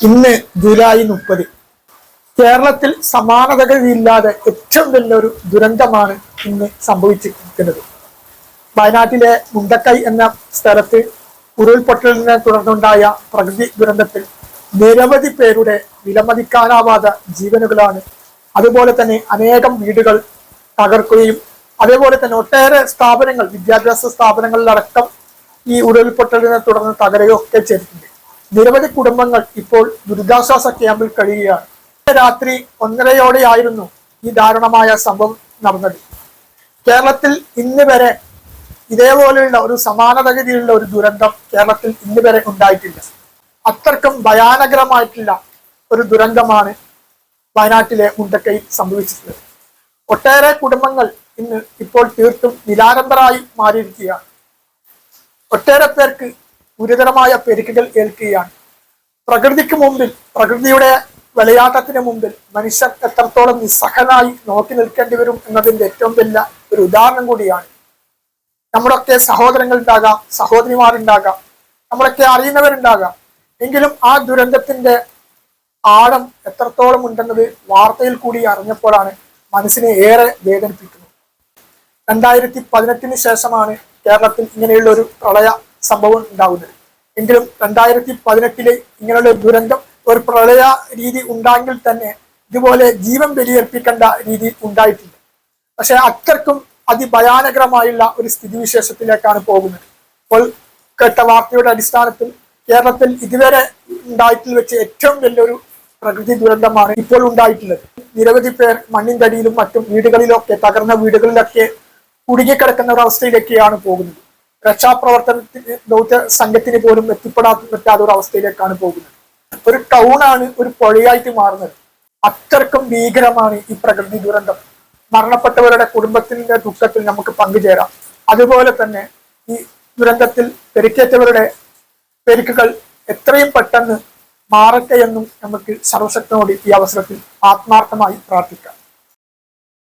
ഇന്ന് ജൂലൈ 30. കേരളത്തിൽ സമാനതകളില്ലാതെ ഏറ്റവും വലിയൊരു ദുരന്തമാണ് ഇന്ന് സംഭവിച്ചിരിക്കുന്നത്. വയനാട്ടിലെ മുണ്ടക്കൈ എന്ന സ്ഥലത്ത് ഉരുൾപൊട്ടലിനെ തുടർന്നുണ്ടായ പ്രകൃതി ദുരന്തത്തിൽ നിരവധി പേരുടെ വിലമതിക്കാനാവാത്ത ജീവനുകളാണ്, അതുപോലെ തന്നെ അനേകം വീടുകൾ തകർക്കുകയും അതേപോലെ തന്നെ ഒട്ടേറെ സ്ഥാപനങ്ങൾ, വിദ്യാഭ്യാസ സ്ഥാപനങ്ങളിലടക്കം ഈ ഉരുൾപൊട്ടലിനെ തുടർന്ന് തകരുകയൊക്കെ ചെയ്തിട്ടുണ്ട്. നിരവധി കുടുംബങ്ങൾ ഇപ്പോൾ ദുരിതാശ്വാസ ക്യാമ്പിൽ കഴിയുകയാണ്. രാത്രി 1:30 ഈ ദാരുണമായ സംഭവം നടന്നത്. കേരളത്തിൽ ഇന്ന് വരെ ഇതേപോലെയുള്ള ഒരു സമാനതകളിലുള്ള ഒരു ദുരന്തം കേരളത്തിൽ ഇന്ന് വരെ ഉണ്ടായിട്ടില്ല. അത്രക്കും ഭയാനകരമായിട്ടുള്ള ഒരു ദുരന്തമാണ് വയനാട്ടിലെ മുണ്ടക്കൈയിൽ സംഭവിച്ചിട്ടുള്ളത്. ഒട്ടേറെ കുടുംബങ്ങൾ ഇന്ന് ഇപ്പോൾ തീർത്തും നിരാലംബരായി മാറിയിരിക്കുകയാണ്. ഒട്ടേറെ പേർക്ക് ഗുരുതരമായ പരിക്കുകൾ ഏൽക്കുകയാണ്. പ്രകൃതിക്ക് മുമ്പിൽ, പ്രകൃതിയുടെ വിളയാട്ടത്തിന് മുമ്പിൽ മനുഷ്യർ എത്രത്തോളം നിസ്സഹനായി നോക്കി നിൽക്കേണ്ടി വരും എന്നതിന്റെ ഏറ്റവും വലിയ ഒരു ഉദാഹരണം കൂടിയാണ്. നമ്മളൊക്കെ സഹോദരങ്ങൾ ഉണ്ടാകാം, സഹോദരിമാരുണ്ടാകാം, നമ്മളൊക്കെ അറിയുന്നവരുണ്ടാകാം. എങ്കിലും ആ ദുരന്തത്തിന്റെ ആഴം എത്രത്തോളം ഉണ്ടെന്നത് വാർത്തയിൽ കൂടി അറിഞ്ഞപ്പോഴാണ് മനസ്സിനെ ഏറെ വേദനിപ്പിക്കുന്നത്. 2018 ശേഷമാണ് കേരളത്തിൽ ഇങ്ങനെയുള്ള ഒരു പ്രളയ സംഭവം ഉണ്ടാകുന്നത്. എങ്കിലും 2018 ഇങ്ങനെയുള്ള ദുരന്തം, ഒരു പ്രളയ രീതി ഉണ്ടായെങ്കിൽ തന്നെ ഇതുപോലെ ജീവൻ ബലിയർപ്പിക്കേണ്ട രീതി ഉണ്ടായിട്ടില്ല. പക്ഷെ അത്രക്കും അതിഭയാനകരമായുള്ള ഒരു സ്ഥിതിവിശേഷത്തിലേക്കാണ് പോകുന്നത്. ഇപ്പോൾ കേട്ട വാർത്തയുടെ അടിസ്ഥാനത്തിൽ കേരളത്തിൽ ഇതുവരെ ഉണ്ടായിട്ടിൽ വെച്ച് ഏറ്റവും വലിയൊരു പ്രകൃതി ദുരന്തമാണ് ഇപ്പോൾ ഉണ്ടായിട്ടുള്ളത്. നിരവധി പേർ മണ്ണിൻകടിയിലും മറ്റും വീടുകളിലൊക്കെ, തകർന്ന വീടുകളിലൊക്കെ കുടുങ്ങിക്കിടക്കുന്ന ഒരവസ്ഥയിലേക്കാണ് പോകുന്നത്. രക്ഷാപ്രവർത്തനത്തിന് ദൗത്യ സംഘത്തിന് പോലും പറ്റാത്ത ഒരു അവസ്ഥയിലേക്കാണ് പോകുന്നത്. ഒരു ടൗണാണ് ഒരു പുഴയായിട്ട് മാറുന്നത്. അത്രക്കും ഭീകരമാണ് ഈ പ്രകൃതി ദുരന്തം. മരണപ്പെട്ടവരുടെ കുടുംബത്തിന്റെ ദുഃഖത്തിൽ നമുക്ക് പങ്കുചേരാം. അതുപോലെ തന്നെ ഈ ദുരന്തത്തിൽ പരിക്കേറ്റവരുടെ പരിക്കുകൾ എത്രയും പെട്ടെന്ന് മാറട്ടെ എന്നും നമുക്ക് സർവശക്തനോട് ഈ അവസരത്തിൽ ആത്മാർത്ഥമായി പ്രാർത്ഥിക്കാം.